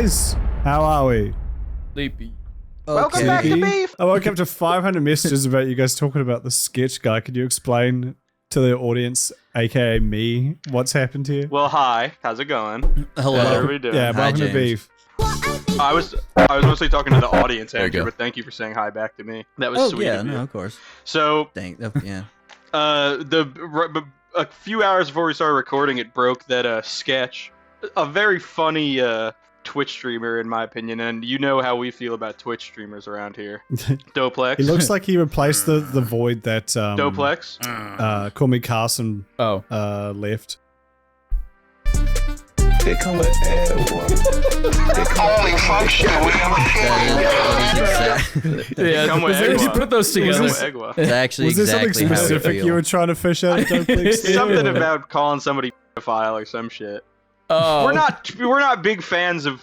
boys. How are we? Sleepy. Okay. Welcome back to Beef. I woke up to 500 messages about you guys talking about the sketch guy. Could you explain to the audience, aka me, what's happened here? Well, hi. How's it going? Hello. How's everybody doing? Yeah, welcome to Beef. I was mostly talking to the audience, Andrew, but thank you for saying hi back to me. That was sweet. Yeah, of you. no, of course. So, Yeah. A few hours before we started recording, it broke that sketch, a very funny Twitch streamer, in my opinion, and you know how we feel about Twitch streamers around here. Doplex. He looks like he replaced the void that Doplex. Courtney Carson left. They come with holy fuck shit, You put those together. It's actually was there exactly something specific you were trying to fish out? Something about calling somebody a pedophile or some shit. Oh. We're not big fans of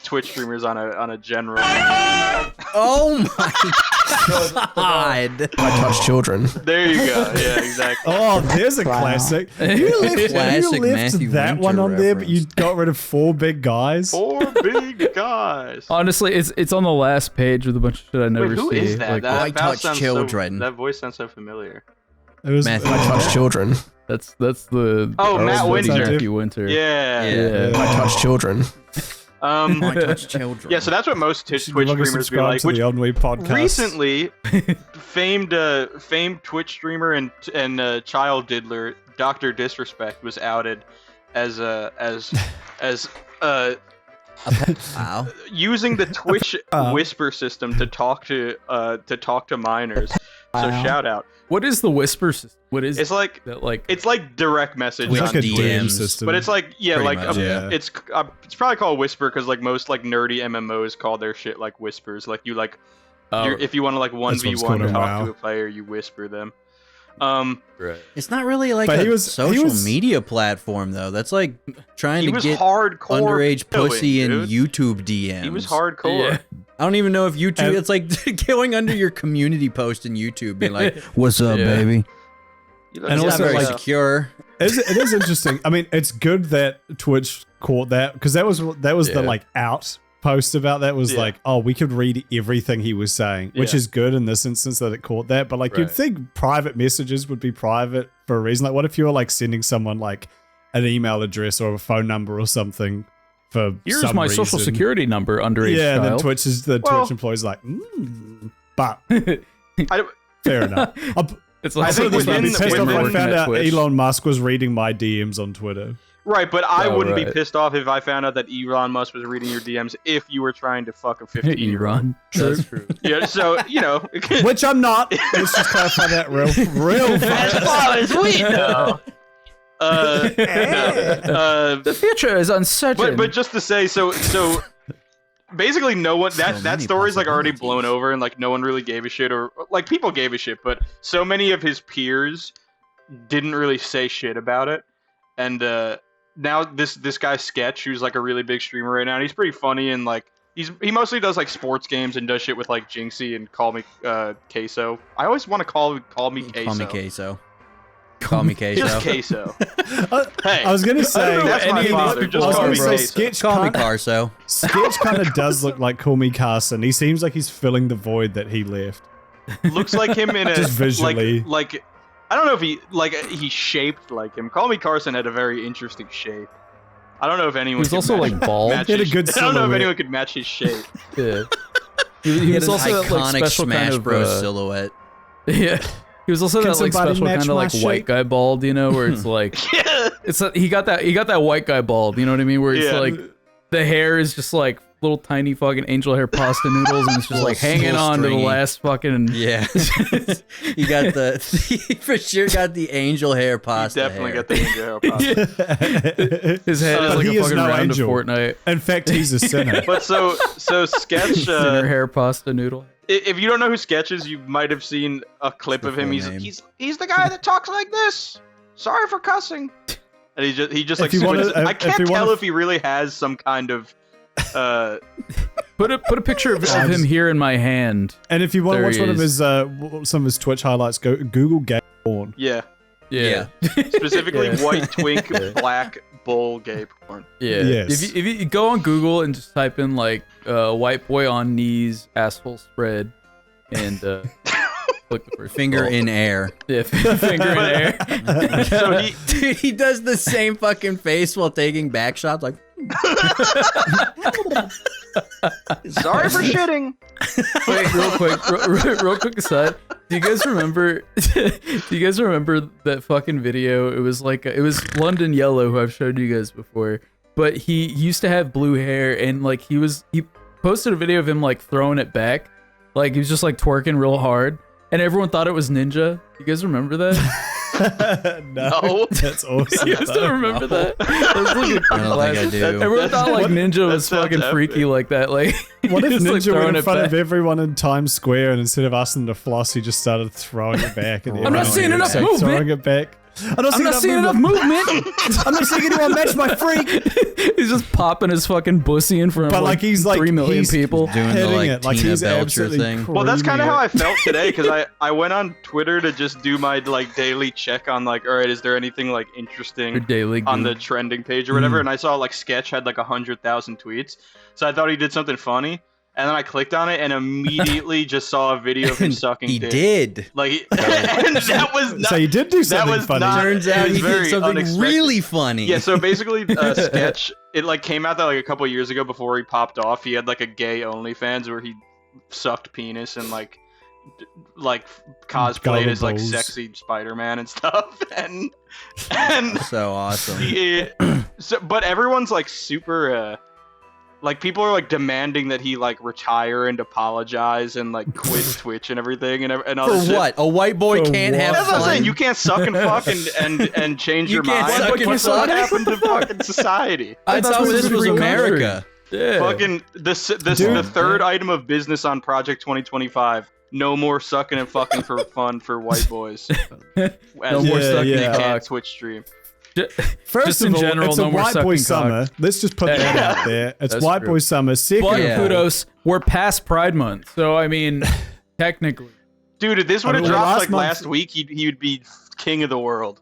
Twitch streamers on a general. Oh my god! I touch children. There you go. Yeah, exactly. Oh, there's a classic. You left Matthew that Winter one on there, but reference. you got rid of 4 big guys. 4 big guys. Honestly, it's on the last page with a bunch of shit I never Wait, who see. is that? Like, I That touch sounds children. that voice sounds so familiar. It was Matthew. I touch children. that's the Matt Winter. Matthew Winter. Yeah. I touch children. I touch children. Yeah, so that's what most Twitch We're gonna streamers be subscribe like. to Which the Onwe podcast. recently, famed Twitch streamer and child diddler Dr. Disrespect was outed as Wow. using the Twitch whisper system to talk to minors. So shout out. What is the whisper system? What is It's like that? Like it's like direct message, Twitch on like a Twitch. DM DMs. system. But it's like Pretty much, yeah. it's probably called whisper because like most like nerdy MMOs call their shit like whispers. Like you like if you want to like 1v1 called talk WoW. to a player, you whisper them. right. It's not really like But a he was- social he was- media platform though. That's like trying He to was get hardcore underage doing, pussy in dude. YouTube DMs. He was hardcore. Yeah. I don't even know if YouTube. And- it's like going under your community post in YouTube, being like, "What's up, Yeah. baby?" You And It's also, not very like, secure. It is interesting. I mean, it's good that Twitch caught that because that was the like out post about that was Yeah. like, oh, we could read everything he was saying, which Yeah. is good in this instance that it caught that. But like, you'd Right. think private messages would be private for a reason. Like, what if you were like sending someone like an email address or a phone number or something for Here's some my reason? social security number, underage Yeah, and then child. Twitch employees like, but fair enough. It's I like think I'd be within- pissed off if I within found out Twitch. Elon Musk was reading my DMs on Twitter. Right, but I Oh, wouldn't be right. pissed off if I found out that Elon Musk was reading your DMs if you were trying to fuck a 15-year-old. Iran. That's true. Yeah, so, you know. Which I'm not. Let's just clarify that real fast. as far as we know. The future is uncertain. But just to say, so basically no one that many story's like already blown possibilities. over and like no one really gave a shit, or like people gave a shit, but so many of his peers didn't really say shit about it. And now this guy Sketch, who's like a really big streamer right now, and he's pretty funny, and like he mostly does like sports games and does shit with like Jinxie and Call Me Queso. I always want to call me Queso. Call me queso. Call me queso. Just Queso. Hey, I was gonna say that's my any of these father. people Just I was call gonna me say Queso. Sketch Call me kind Carso. Sketch kind of does look like Call Me Carson. He seems like he's filling the void that he left. Looks like him in a Just visually. like I don't know if he's shaped like him. Call Me Carson had a very interesting shape. I don't know if anyone. He was could also match- like bald. match He had a his- good I don't know if silhouette. anyone could match his shape. Yeah. He He had was an also that, like, iconic special Smash kind of Bros silhouette. Yeah. He was also Can that like somebody special match kind of my like shape? white guy bald, you know, where it's like Yeah. he got that white guy bald, you know what I mean? Where it's Yeah. like the hair is just like little tiny fucking angel hair pasta noodles and it's just like hanging Little on to the stringy. last fucking Yeah. You got he for sure got the angel hair You pasta. definitely hair. got the angel hair pasta. his head is like he a is fucking no round angel. of Fortnite. In fact, he's a sinner. But so Sketch. Sinner hair pasta noodle. If you don't know who Sketch is, you might have seen a clip of him. full He's name. he's the guy that talks like this. Sorry for cussing. And he just like If you wanna- switches. I if can't you tell wanna- if he really has some kind of Put a picture of him here in my hand. And if you want to There watch he one of is. his some of his Twitch highlights, go Google gay porn. yeah. Yeah. Specifically white twink black bull gay porn. Yeah. Yes. If you go on Google and just type in like white boy on knees, asshole spread, and click the first Finger in air. yeah, finger in air. So Dude, he does the same fucking face while taking back shots. Like, sorry for shitting. Wait, real quick aside. Do you guys remember? Do you guys remember that fucking video? It was like it was London Yellow, who I've showed you guys before. But he used to have blue hair, and like he posted a video of him like throwing it back, like he was just like twerking real hard, and everyone thought it was Ninja. You guys remember that? No. That's awesome. You guys don't remember that? That was like a I don't think I do. Everyone thought like Ninja was sounds fucking freaky epic. like that. Like, What if just, like, Ninja throwing went in it front of back? everyone in Times Square and instead of asking them to floss, he just started throwing it back? And I'm not seeing everyone enough started movement. Throwing it back. I'm not seeing enough movement. I'm not seeing anyone match my freak. He's just popping his fucking bussy in front of But like he's like 3 million he's people. Doing the, hitting like, it like Tina he's Belcher absolutely thing. Well, that's kind of creaming how I it. felt today because I went on Twitter to just do my like daily check on like, all right, is there anything like Your interesting daily on the goon. trending page or whatever? And I saw like Sketch had like 100,000 tweets, so I thought he did something funny, and then I clicked on it and immediately just saw a video of him sucking He dick. did. Like, and that was not. So you did do that something was funny. not. Turns it out was he very did something unexpected. really funny. Yeah, so basically, Sketch, it like came out that like a couple years ago before he popped off. He had like a gay OnlyFans where he sucked penis and like cosplayed as like Gullibles. sexy Spider-Man and stuff, and So awesome. but everyone's like super. Like people are like demanding that he like retire and apologize and like quit Twitch and everything and all this For shit. what? A white boy For can't what? have That's what I'm fun. saying. You can't suck and fuck and change You your can't mind. suck Like, and what fuck? happened to fucking society? I thought thought this was free America. Yeah. Fucking the Dude. third item of business on Project 2025. No more sucking and fucking for fun for white boys. No more more sucking They cock. can't Twitch stream. First Just of in all, general, it's no a more white boy sucking cock. summer. Let's just put that Yeah. out there. It's That's white true. boy summer. Second But of all, kudos, we're past Pride Month, so I mean, technically, Dude, if this would have mean, dropped last like month- last week, he would be king of the world.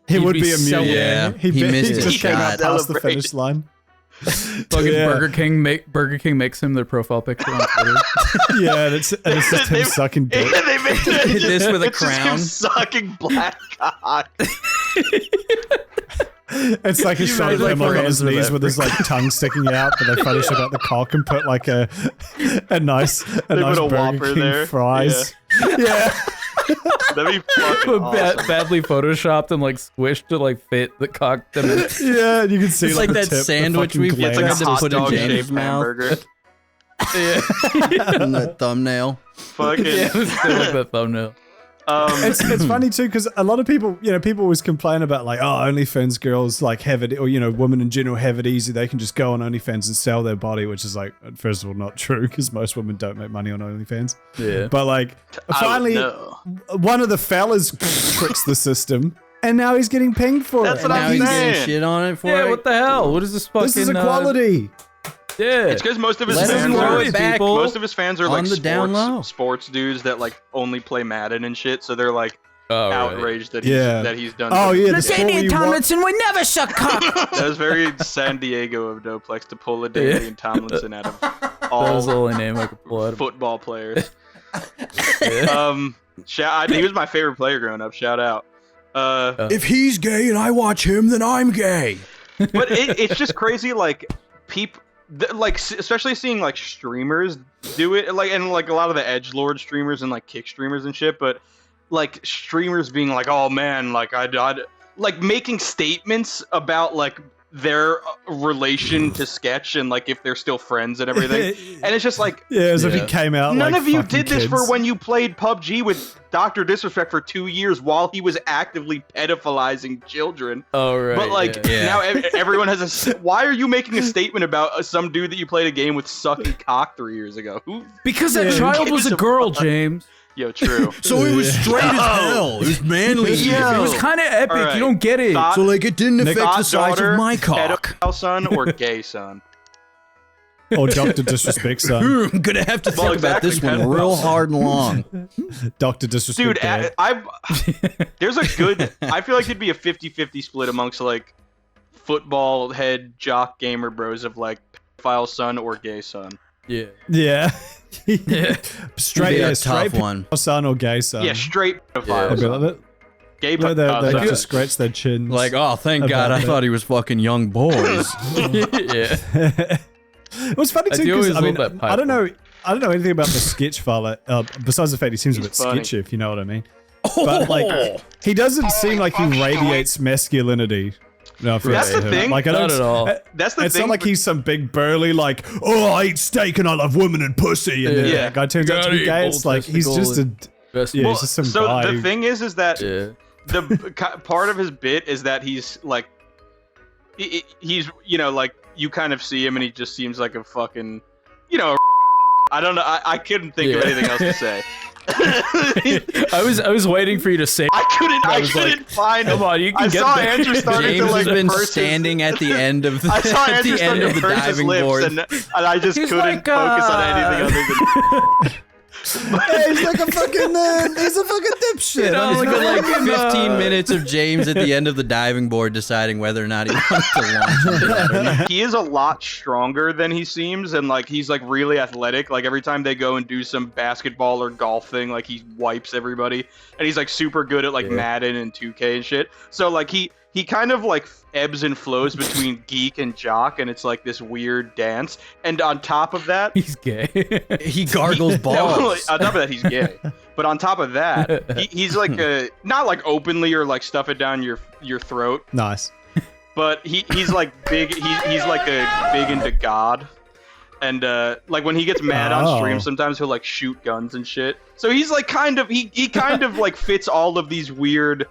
he he'd would be be a so- million. Yeah, he missed his just came shot. out past the Celebrate. finish line. fucking Yeah. Burger King makes him their profile picture on Twitter. Yeah, and it's just him sucking dick. They made it, This with a it's just him crown. sucking black cock. It's like a You shot of imagine, him like, like on his photos of knees that. with his like tongue sticking out, but they Photoshop out the cock and put like a nice They put a Burger Whopper King there. fries. Yeah. That'd be fucking awesome. Badly photoshopped and like squished to like fit the cock dimension. Yeah, and you can see It's like like the that tip, the sandwich fucking we gland. It's like tried a to hot put in dog James' shaped mouth. hamburger. in the thumbnail. Fucking. Yeah, it was still like that thumbnail. It's funny too because a lot of people, people always complain about like, oh, OnlyFans girls like have it, or women in general have it easy. They can just go on OnlyFans and sell their body, which is like, first of all, not true because most women don't make money on OnlyFans. Yeah. But like, finally, one of the fellas tricks the system, and now he's getting pinged for That's it. what Now I'm he's saying. getting shit on it for Yeah, it. what the hell? What is this fucking? This is equality. Yeah. It's because most of his Let him fans grow are it back. people. most of his fans are On like the down low. sports dudes that like only play Madden and shit. So they're like Oh, right. outraged that he's done. Oh something. yeah, the story would never suck cock. That was very San Diego of Doplex to pull a Damian Tomlinson out of That was the all only name I could pull out of. football players. Yeah. He was my favorite player growing up. Shout out. If he's gay and I watch him, then I'm gay. But it's just crazy, like people, especially seeing like streamers do it, like and like a lot of the edgelord streamers and like kick streamers and shit. But like streamers being like, oh man, like I'd like making statements about like their relation to Sketch and like if they're still friends and everything. And it's just like, Yeah, as if Yeah. he came out. none like of you fucking did this kids. for when you played PUBG with Dr. Disrespect for 2 years while he was actively pedophilizing children. Oh right. But like yeah. now everyone has why are you making a statement about some dude that you played a game with sucking cock 3 years ago? Who? Because that Yeah. child Who was gives a a girl, fuck? James. Yo, true. So it was straight as hell. It was manly. as Yo. shit. It was kind of epic. Alright. You don't get it. Thought- So like it didn't affect the size Goddaughter, of my cock. pedophile son, or gay son? Or Dr. Disrespect son. I'm gonna have to Well, think about exactly, this one pedophile real son. hard and long. Dr. Disrespect Dude, dad. there's a good. I feel like it'd be a 50-50 split amongst like football head jock gamer bros of like pedophile son or gay son. Yeah. Yeah. Straight, Yeah, straight tough one. son or gay son. Yeah, straight pedophile. I'd be son. like that. Gay You know, they pedophile. just scratch their chins. Like, oh, thank God, I About thought he was fucking young boys. Yeah. It was funny I too do because always I mean love that I don't pipe. know anything about the sketch fella besides the fact he seems a He's bit funny. sketchy, if you know what I mean. But like he doesn't seem like he radiates masculinity. No, That's the thing. Like I Not don't. at all. That's the It's thing. not like he's some big burly like, oh, I eat steak and I love women and pussy, and then Yeah. that guy turns out to be Gotta eat gay. It's bold like he's just a Best yeah, well, he's just some so guy. the thing is that yeah. part of his bit is that he's like, he's you know like you kind of see him and he just seems like a fucking, you know, I don't know. I couldn't think of Yeah. anything else to say. I was waiting for you to say. I was couldn't find Come him. on, you can I get saw there. Andrew starting James to like has been purse his- standing at the end of the, I saw at Andrew the end starting of to the purse his diving lips, board. and I just He's couldn't like, focus on anything other than. Yeah, he's like a fucking he's a fucking dipshit. You know, He's It's not been like fucking, 15 minutes of James at the end of the diving board deciding whether or not he wants to launch into that or not. He is a lot stronger than he seems, and like he's like really athletic. Like every time they go and do some basketball or golf thing, like he wipes everybody, and he's like super good at like Yeah. Madden and 2K and shit. So like he kind of like ebbs and flows between geek and jock, and it's like this weird dance. And on top of that, He's gay. He gargles No, balls. on top of that, he's gay. But on top of that, he's like not like openly or like stuff it down your throat, Nice. but he's like big. He's like a big into God, and like when he gets mad on Oh. stream, sometimes he'll like shoot guns and shit. So he's like kind of he kind of like fits all of these weird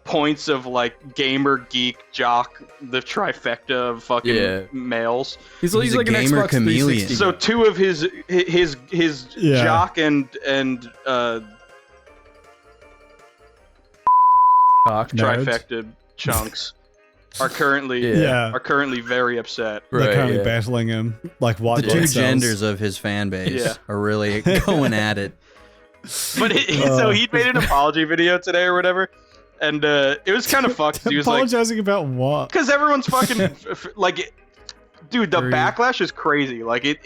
points of like gamer, geek, jock, the trifecta of fucking Yeah. males. He's a like an gamer Xbox chameleon. 360 So two of his Yeah. jock and cock. Nerds. trifecta chunks are currently Yeah. are currently very upset. They're Right, currently yeah. battling him like white The blood two cells. genders of his fan base Yeah. are really going at it. But so he made an apology video today or whatever, and it was kind of fucked. He was like, Apologizing about what? because everyone's fucking like, dude, the Very- backlash is crazy. Like it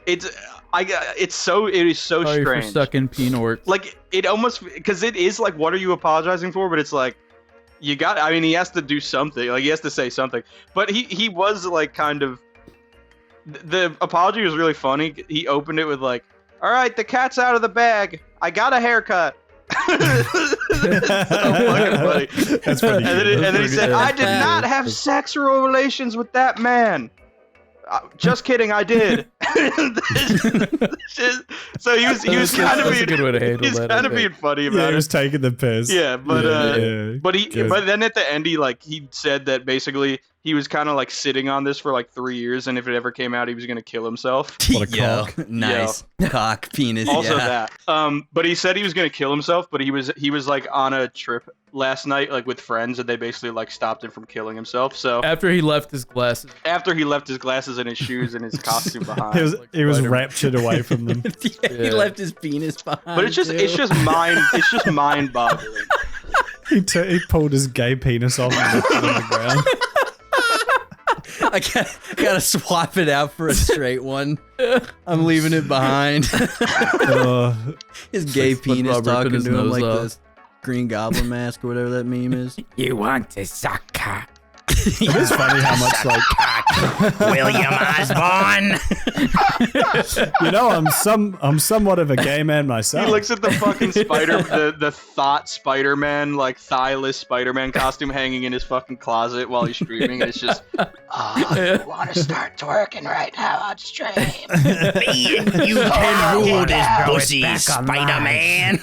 is so Sorry for strange. sucking peanuts. Like it almost because it is like, what are you apologizing for? But it's like you got. I mean, he has to do something. Like he has to say something. But he was like kind of. The apology was really funny. He opened it with like, "All right, the cat's out of the bag. I got a haircut." That's so fucking funny. That's pretty And good. then he said, good. "I did not have sexual relations with that man." Just kidding, I did. So he was kind of That's a being, good way to handle he's that, kind I of being think. funny Yeah, about he it. was taking the piss. Yeah, but Yeah. but Good. but then at the end he said that basically he was kind of like sitting on this for like 3 years, and if it ever came out, he was gonna kill himself. What a Yo, cock. nice cock penis. Also yeah. that. But he said he was gonna kill himself, but he was like on a trip last night, like with friends, and they basically like stopped him from killing himself. So After he left his glasses. after he left his glasses and his shoes and his costume behind. He was Spider-Man. raptured away from them. Yeah, He Yeah. left his penis behind. But it's just mind boggling. He pulled his gay penis off and left it on the ground. I gotta swap it out for a straight one. I'm leaving it behind. His gay Like SpongeBob penis ripping talking his to him nose like off. this Green Goblin mask or whatever that meme is. You want to suck cock, It is funny how much like William Osborne? I'm somewhat of a gay man myself. He looks at the fucking the thought Spider-Man, like thighless Spider-Man costume hanging in his fucking closet while he's streaming, and it's just, I want to start twerking right now on stream. You can rule this pussy, Spider-Man.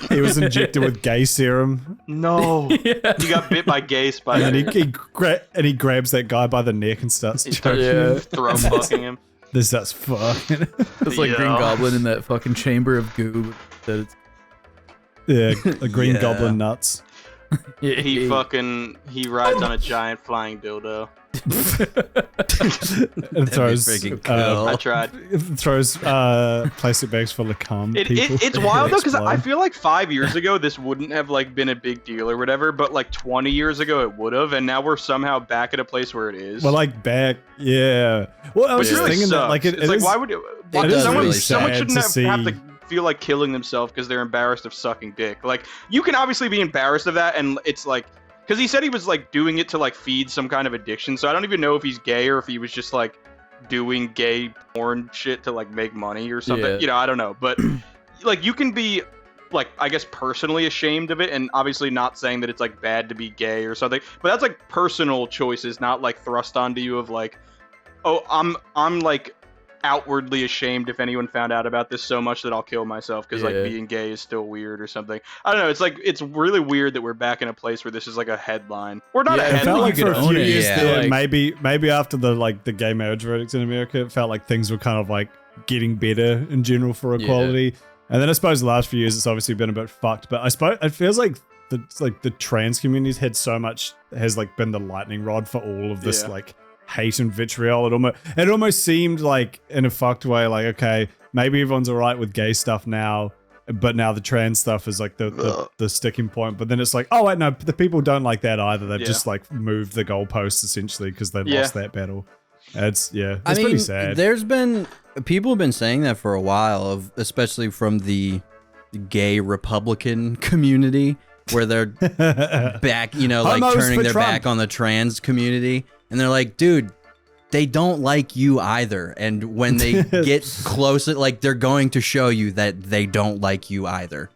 He was injected with gay serum, no. He got bit by gay and Spider. then he grabs that guy by the neck and starts He starts Yeah. throw fucking him. this. That's fucking It's like Green Yeah. Goblin in that fucking chamber of goo. That it's yeah, the Green Yeah. Goblin nuts. He rides on a giant flying dildo. And throws freaking cool. I tried. throws plastic bags full of cum. It's wild though, because I explode. feel like 5 years ago this wouldn't have like been a big deal or whatever, but like 20 years ago it would have, and now we're somehow back at a place where it is. Well, like back, yeah. Well, I was Which just really thinking that, sucks. like, It's like, why would it? Why, does someone really someone sad shouldn't to have see. to feel like killing themselves because they're embarrassed of sucking dick. Like, you can obviously be embarrassed of that, and it's like, because he said he was like doing it to like feed some kind of addiction. So I don't even know if he's gay or if he was just like doing gay porn shit to like make money or something. Yeah. You know, I don't know, but like you can be like, I guess, personally ashamed of it, and obviously not saying that it's like bad to be gay or something, but that's like personal choices, not like thrust onto you of like, oh, I'm like outwardly ashamed if anyone found out about this so much that I'll kill myself because like Yeah. being gay is still weird or something. I don't know. It's like, it's really weird that we're back in a place where this is like a headline. Or not Yeah, a it It headline. felt like you for could a few own it. years Yeah. there, Like- maybe after the gay marriage verdict in America, it felt like things were kind of like getting better in general for equality. And then I suppose the last few years it's obviously been a bit fucked. But I suppose it feels like the trans community's had so much, has like been the lightning rod for all of this Yeah. like hate and vitriol. It almost seemed like, in a fucked way, like, okay, maybe everyone's all right with gay stuff now, but now the trans stuff is like the sticking point. But then it's like, oh wait, no, the people don't like that either. They've Yeah. just like moved the goalposts essentially because they Yeah. lost that battle. It's I mean, pretty sad. there's been people have been saying that for a while, especially from the gay Republican community, where they're back, like Homos turning for their Trump. back on the trans community, and they're like, dude, they don't like you either. And when they get closer, like they're going to show you that they don't like you either.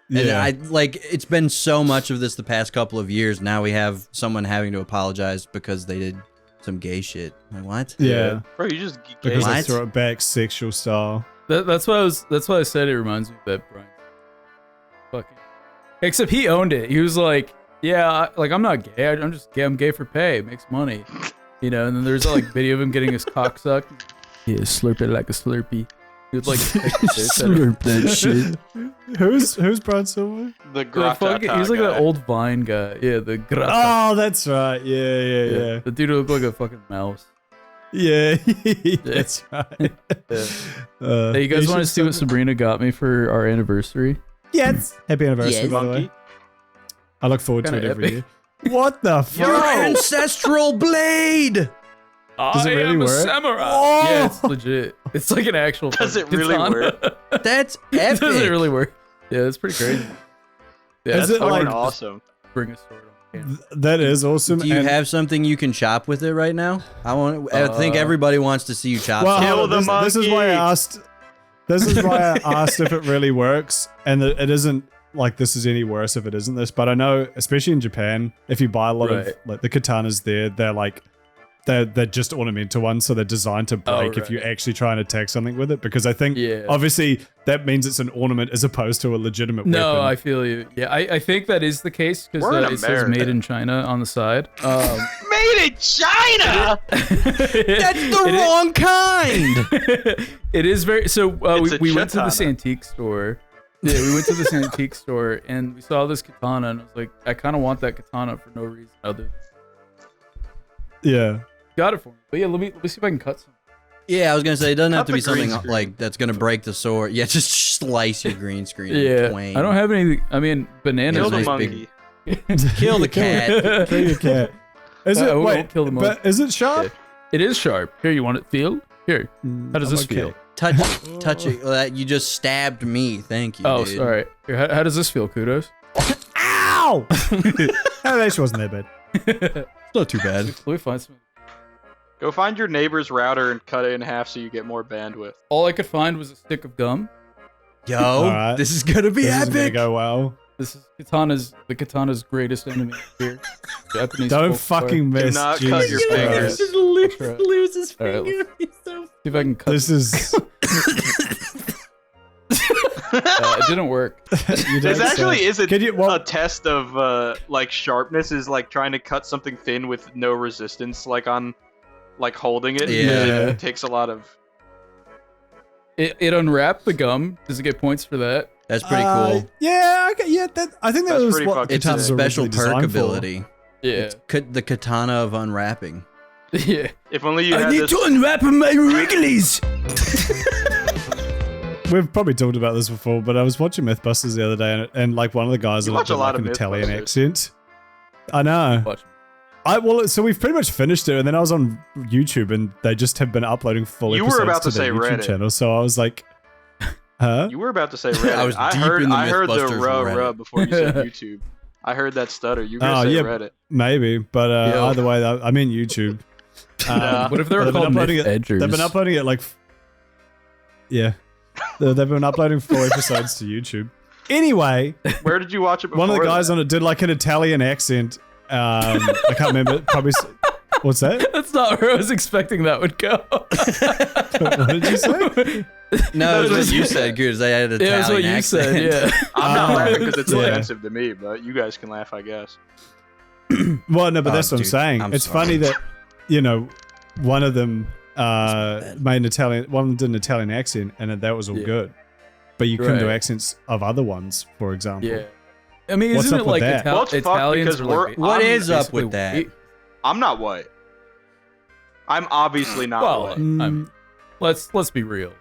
And Yeah. I like, it's been so much of this the past couple of years. Now we have someone having to apologize because they did some gay shit. Like, what? Yeah, Bro, you just gay. because they What? throw it back sexual style. That's why I said it reminds me of that Brian. Fucking. Except he owned it. He was like, yeah, like I'm not gay. I'm just gay. I'm gay for pay. It makes money. And then there's a like video of him getting his cock sucked. Yeah, slurp it like a Slurpee. He would like Slurp that shit. Who's Brian Silver? The He's Gratata like guy. that old Vine guy. Yeah, the grata. Oh, that's right. Yeah. The dude who looked like a fucking mouse. Yeah, that's right. Hey, you guys want to see what Sabrina got me for our anniversary? Yes. Happy anniversary, Yes. by the way. Monkey. I look forward to Kinda it every epic. year. What the fuck? Your ancestral blade. Does it really I am work? a samurai. Oh! Yeah, it's legit. It's like an actual. Does it fucking really katana. work? That's epic. Does it really work? Yeah, it's pretty crazy. Yeah, Is that's it fucking Fucking like- awesome. bring a sword on camera. That is awesome. Do you and- have something you can chop with it right now? I think everybody wants to see you chop. Well, something. Kill hold on, the this is why I monkey. asked. This is why I asked if it really works, and that it isn't like this is any worse if it isn't this. But I know, especially in Japan, if you buy a lot of Right. like the katanas there, they're like they're just ornamental ones, so they're designed to break if you right. actually try and attack something with it. Because I think Yeah. obviously that means it's an ornament as opposed to a legitimate No, weapon. I feel you. Yeah, I think that is the case because We're in it says America. "Made in China" on the side. Made in China! That's the wrong kind. It is very so. It's a We went to this katana. antique store. Yeah, we went to this antique store and we saw this katana and I was like, I kind of want that katana for no reason other than Yeah. got it for me. But yeah, let me see if I can cut some. Yeah, I was gonna say it doesn't have Cut to be the green something screen. like that's gonna break the sword. Yeah, just slice your green screen. in Yeah, twain. I don't have any. I mean, bananas. Kill the nice monkey. Kill the cat. Kill your cat. Is it I won't wait? kill the But is it sharp? It is sharp. Here, you want it feel? Here. How does I'm this okay. feel? Touch it. Well, you just stabbed me. Thank you. Oh, dude. sorry. Here, how does this feel, Kudos? Ow! Oh, that actually wasn't that bad. It's not too bad. Let me find some. Go find your neighbor's router and cut it in half so you get more bandwidth. All I could find was a stick of gum. Yo, Alright. this is gonna be This isn't gonna epic. go well. This is the katana's greatest enemy here. Japanese Don't folk sword. fucking miss. not cut your Jesus fingers. Christ. Just lose, Right. lose his All right, finger. He's so See if I can cut. This is. It didn't work. You This don't actually say. is Could you- well- a test of like sharpness is like trying to cut something thin with no resistance, like on like holding it. Yeah. It takes a lot of. It unwrapped the gum. Does it get points for that? That's pretty cool. Yeah, I think that That's was pretty what fucking It's a katanas are special originally perk designed for. ability. Yeah. It's the katana of unwrapping. Yeah. If only you had this. unwrap my Wrigley's. We've probably talked about this before, but I was watching Mythbusters the other day, and like one of the guys You had watch a lot like of an Italian Mythbusters. accent. I know. Watch. So we've pretty much finished it, and then I was on YouTube, and they just have been uploading full You were episodes about to their say YouTube Reddit. channel. So I was like, huh? You were about to say Reddit. I was deep heard, in the I heard the Mythbusters Reddit. rub before you said YouTube. I heard that stutter. You were gonna say yeah. Reddit. Maybe, but Yo. either way, I mean YouTube. What if they were they've been called uploading Myth-Edgers? They've been uploading it like, yeah, they've been uploading 4 episodes to YouTube. Anyway, Where did you watch it before? one of the guys that? on it did like an Italian accent. I can't remember. Probably. What's that? That's not where I was expecting that would go. What did you say? No, it was That's what you what- said, because they had an Yeah, that's what Italian you accent. said. Yeah. I'm not Oh, laughing because it's yeah. offensive to me, but you guys can laugh, I guess. Well, no, but Oh, that's what I'm dude, saying. I'm It's sorry. funny that, one of them made an Italian, one of them did an Italian accent, and that was all Yeah. good. But you couldn't do Right. accents of other ones, for example. Yeah. I mean, What's isn't up it with like that? Well, it's fucked Italians because are we're- like What I'm is up basically with that? white- I'm not white. I'm obviously not Well, white. Mm, let's be real.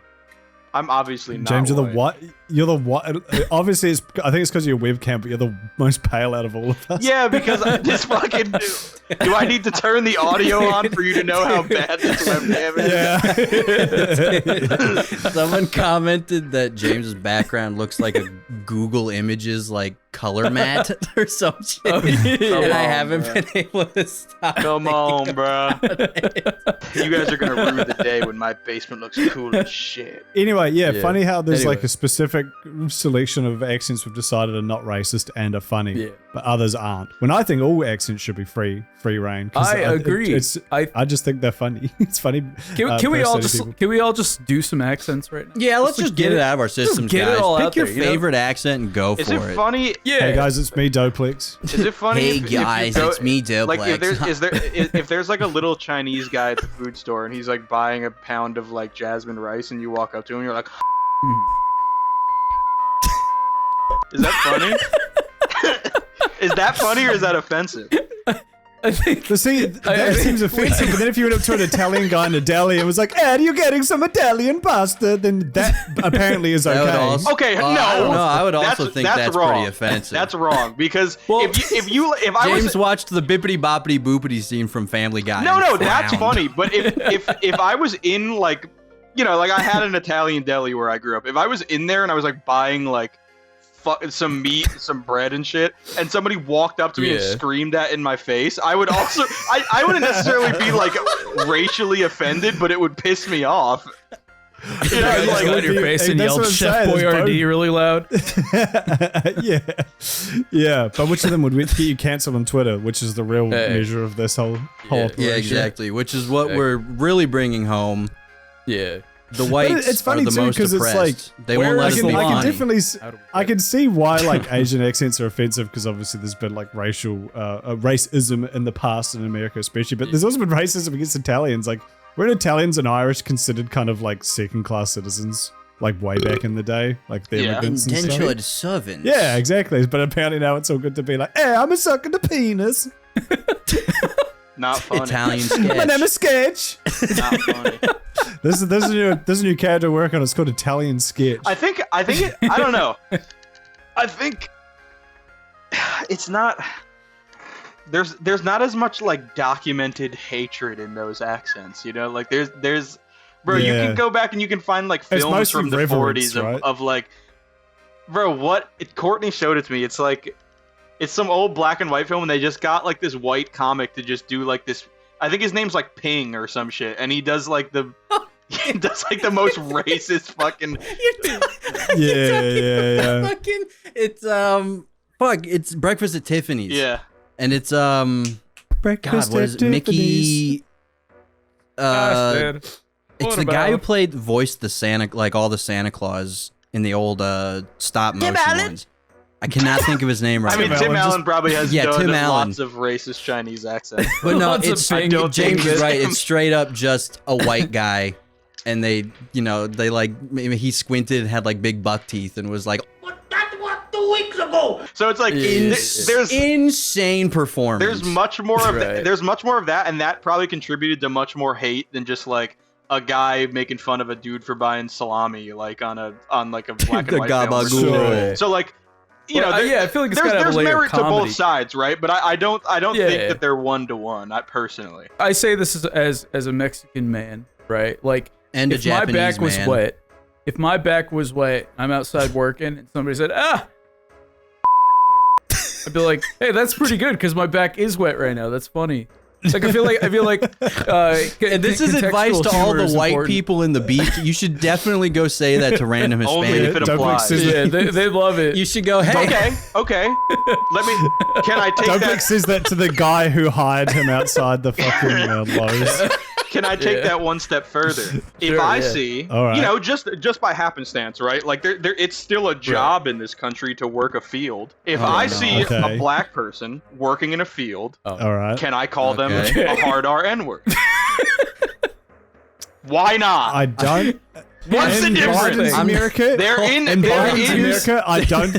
I'm obviously not James, you're the white. what? You're the what? Obviously, I think it's because of your webcam, but you're the most pale out of all of us. Yeah, because I just fucking do I need to turn the audio on for you to know how bad this webcam is? Yeah. Someone commented that James's background looks like a Google Images like color mat or some shit. Oh, yeah. And I on, haven't bro. been able to stop. Come on, bruh. You guys are gonna ruin the day when my basement looks cool as shit. Anyway, yeah, Yeah. funny how there's like Anyway. a specific selection of accents we've decided are not racist and are funny, Yeah. but others aren't. When I think all accents should be free reign. 'cause I agree. I just think they're funny. It's funny. Can we all personally, just do some accents right now? Yeah, let's just get it out of our systems, get it guys. all Pick out your there, you know? favorite accent and go Is for it funny? Yeah. Hey guys, it's me, Doplex. Is it funny? Hey if you guys, go- it's me, Doplex. Like if there's like a little Chinese guy at the food store and he's like buying a pound of like jasmine rice and you walk up to him and you're like, is that funny? Is that funny or is that offensive? I think But see, that seems offensive. But then if you went up to an Italian guy in a deli and was like, "Ed, you getting some Italian pasta?" Then that apparently is That would okay. also- Okay, Well, no. I don't know. I would also That's- think that's that's wrong. pretty offensive. That's wrong because Well, if I James was watched the bippity boppity boopity scene from Family Guy. no, and that's frowned. funny. But if I was in like like I had an Italian deli where I grew up. If I was in there and I was like buying like some meat, some bread and shit, and somebody walked up to me and Yeah. screamed that in my face, I would also I wouldn't necessarily be like racially offended, but it would piss me off. You know, Yeah, just like, got in your Hey, face and that's yelled what I'm Chef saying, it's Boyardee really loud. yeah. But which of them would get you cancelled on Twitter? Which is the real Hey. measure of this whole Yeah. operation. Yeah, exactly. Which is what Exactly. we're really bringing home. Yeah. The whites it's funny are the too, most 'cause it's oppressed. they where won't let I is us can, the be I can line? funny. definitely, I can see why like Asian accents are offensive because obviously there's been like racial racism in the past in America, especially. But there's also been racism against Italians. Like, weren't Italians and Irish considered kind of like second-class citizens, like way back in the day, like the Yeah. immigrants and stuff? Indentured servants. Yeah, exactly. But apparently now it's all good to be like, "Hey, I'm a sucking the penis. not funny. Italian My name sketch. is Sketch." Not funny. This is a new character work on. It's called Italian Sketch. I think I don't know. I think it's not. There's not as much like documented hatred in those accents, Like there's, bro, you Yeah. can go back and you can find like It's films mostly from the reverence, 40s right? of like, bro, Courtney showed it to me. It's like, it's some old black and white film, and they just got like this white comic to just do like this. I think his name's like Ping or some shit, and he does like the. He does like the most racist fucking. yeah. Fucking, it's it's Breakfast at Tiffany's. Yeah. And it's God, Breakfast what is it? Mickey? Gosh, dude. It's What the guy who about- voiced the Santa, like all the Santa Claus in the old stop motion ones. I cannot think of his name right I mean, now. Tim Allen Allen just- probably has Yeah, done Tim Allen. lots of racist Chinese accents. But no, Lots of it's Ping- don't think James is it's right. him. It's straight up just a white guy, and they like maybe he squinted, had like big buck teeth, and was like, "What 2 weeks ago. So it's like there's insane performance. there's much more of Right. there's much more of that, and that probably contributed to much more hate than just like a guy making fun of a dude for buying salami like on like a black The and white film. or gabagool. something. Sure. So like, you know, yeah, I feel like it's gotta have a there's layer of merit to both comedy. sides, right? But I don't Yeah, think yeah. that they're 1-to-1. I personally. I say this as a Mexican man, right? Like, And a if my Japanese back was man. wet, if my back was wet, I'm outside working, and somebody said, I'd be like, hey, that's pretty good because my back is wet right now. That's funny. Like I feel like And this is advice to all the white people. people in the beef. You should definitely go say that to random Only Hispanic. if it Don't applies. mix Yeah, they love it. You should go, hey, Okay. Can I take Dobrik that? says that to the guy who hired him outside the fucking Lowe's. Can I take Yeah. that one step further? If Sure, I yeah. see, All right. you know, just by happenstance, right? Like it's still a job in this country to work a field. If I see Okay. a black person working in a field, All right. can I call them Okay. a hard R N-word? Why not? I don't. What's the in difference? Biden's America, They're in. in They're Biden's in. America, I don't.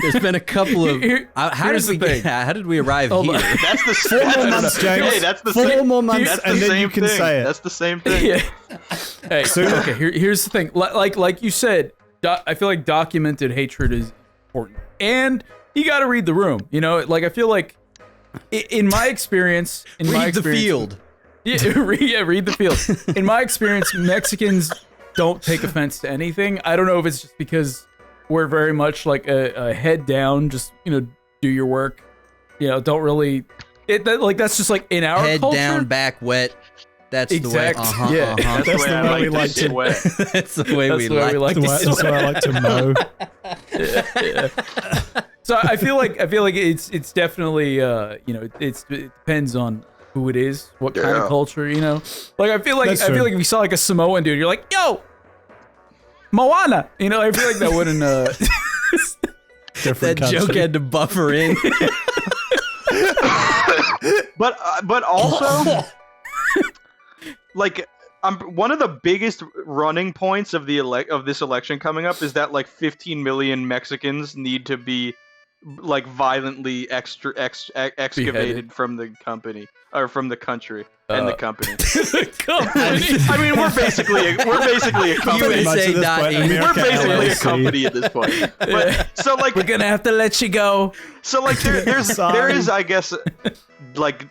there's been a couple of. How Here's did the we thing. how did we arrive Hold here? on. That's the 4 more months, James. Hey, that's the 4 same. more months, That's the and then same you can thing. say it. That's the same thing. Yeah. Hey, okay. Here's the thing. Like you said, I feel like documented hatred is important, and you got to read the room. You know, like I feel like in my experience, Read the field. Yeah, read the field. In my experience, Mexicans don't take offense to anything. I don't know if it's just because we're very much like a head down, just do your work. Don't really. That's just like in our Head culture. down, back wet. That's Exactly. the way. Yeah. That's That's the way the I way like we to like sit to- wet. That's the way That's we the way like. we like to That's why I like to mow. So I feel like it's definitely it depends on who it is, what kind of culture, Like I feel like That's true. if you saw like a Samoan dude, you're like, yo, Moana, I feel like that wouldn't Different That joke country. had to buffer in. But also, like, one of the biggest running points of this election coming up is that like 15 million Mexicans need to be like violently excavated Beheaded. from the company or from the country and the company. company. I mean, we're basically a company. Much at this USA.E. point, We're America basically a LLC. company at this point. But so like We're gonna have to let you go. So like there Sorry. is I guess like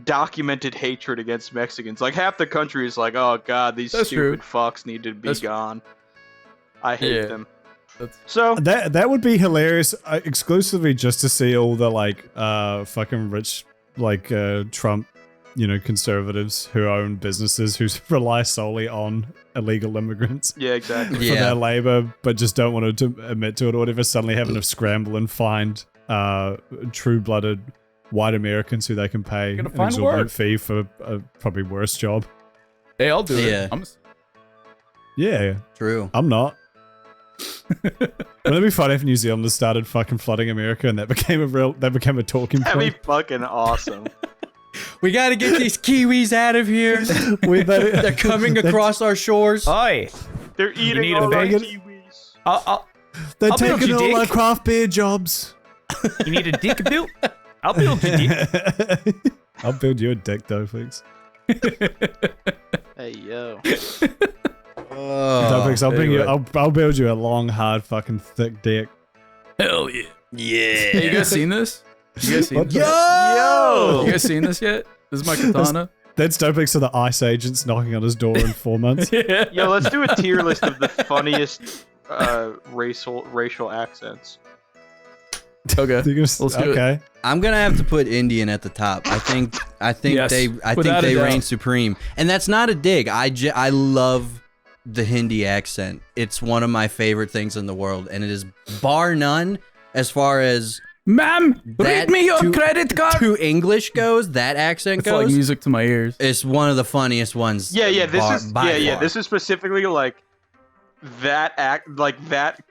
documented hatred against Mexicans. Like half the country is like, oh god, these That's stupid true. fucks need to be That's- gone. I hate Yeah. them. That's- So That would be hilarious, exclusively just to see all the like fucking rich like Trump, conservatives who own businesses who rely solely on illegal immigrants yeah, exactly. for Yeah. their labor, but just don't want to admit to it or whatever. Suddenly having to scramble and find true-blooded white Americans who they can pay Gonna an find exorbitant work. fee for a probably worse job. Hey, I'll do Yeah. it. Yeah, True. I'm not. Wouldn't it be funny if New Zealanders started fucking flooding America and that became a talking That'd be point? fucking awesome. We got to get these Kiwis out of here. They're coming across our shores. Oi, They're eating need a all our bag? kiwis. They're I'll build taking you, all Dick. our craft beer jobs. you need a dick built? I'll build you dick. I'll build you a dick, though, please. Hey yo. Oh, I'll bring you. anyway. I'll build you a long, hard, fucking thick dick. Hell yeah. yeah. Hey, you guys seen this? You guys seen What this? the- Yo. You guys seen this yet? This is my katana. That's Dobrik to the ICE agents knocking on his door in 4 months. Yeah. Yo, let's do a tier list of the funniest racial accents. Okay. You're gonna, Let's do it. okay. I'm gonna have to put Indian at the top. I think Yes, they without a doubt. reign supreme, and that's not a dig. I love the Hindi accent. It's one of my favorite things in the world, and it is bar none as far as Ma'am, that read me your to- credit card. to English goes. That accent It's like goes. music to my ears. It's one of the funniest ones. Yeah, by far. this is specifically like that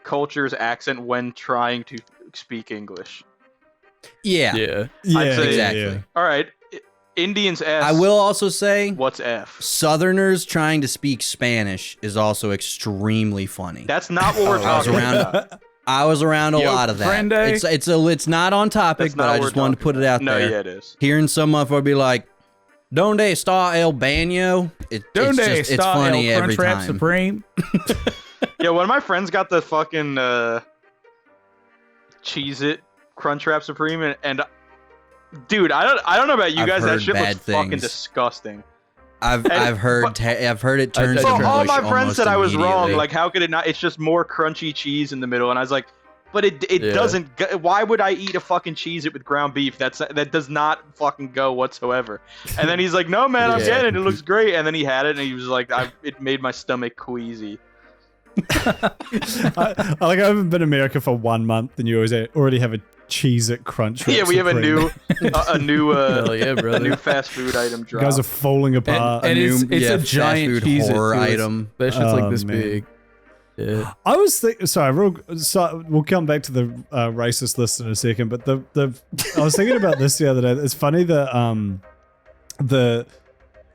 culture's accent when trying to speak English. Yeah. Yeah. Yeah, say- exactly. yeah. All right, Indians S. I will also say, What's F? Southerners trying to speak Spanish is also extremely funny. That's not what we're I was talking around. about. I was around a Yo, lot of that. Grande? It's not on topic, That's but not I what just we're wanted to put it out No, there. yeah, it is. Hearing some motherfucker be like, "Donde está el baño?" It's funny every time. Supreme. Yeah, one of my friends got the fucking Cheez-It Crunchwrap Supreme, and dude, I don't know about you I've guys, that heard shit looks bad fucking things. disgusting. I've heard it turns So to all mush my friends almost said I was wrong. immediately. Like, how could it not? It's just more crunchy cheese in the middle, and I was like, but it Yeah. doesn't. Why would I eat a fucking Cheez-It with ground beef? That does not fucking go whatsoever. And then he's like, no man, I'm Yeah. getting it. It looks great. And then he had it, and he was like, it made my stomach queasy. I haven't been in America for 1 month, and you already have a Cheez-It Crunch. Yeah, we have a new Hell yeah, a brother. new fast food item You drop. guys are falling apart. And it's a fast giant food Cheez-It, horror too. item. That shit's like Oh, this man. big. Yeah. I was thinking. Sorry, we'll come back to the racist list in a second. But I was thinking about this the other day. It's funny that the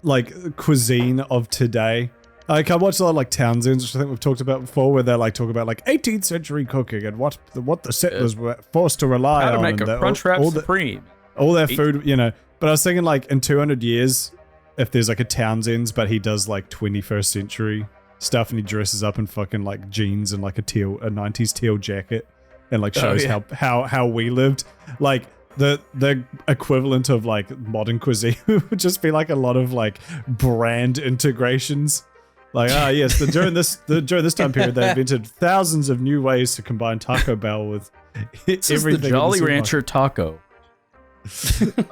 like cuisine of today. Like I watched a lot of like Townsend's, which I think we've talked about before, where they like talk about like 18th century cooking and what the settlers were forced to rely How on. to make and a Crunchwrap all Supreme. their food, you know. But I was thinking like in 200 years, if there's like a Townsend's, but he does like 21st century stuff and he dresses up in fucking like jeans and like a 90s teal jacket and like shows yeah. how we lived. Like the equivalent of like modern cuisine would just be like a lot of like brand integrations. Like, yes, during this time period, they invented thousands of new ways to combine Taco Bell with This is everything. the in Jolly supermarket. Rancher taco.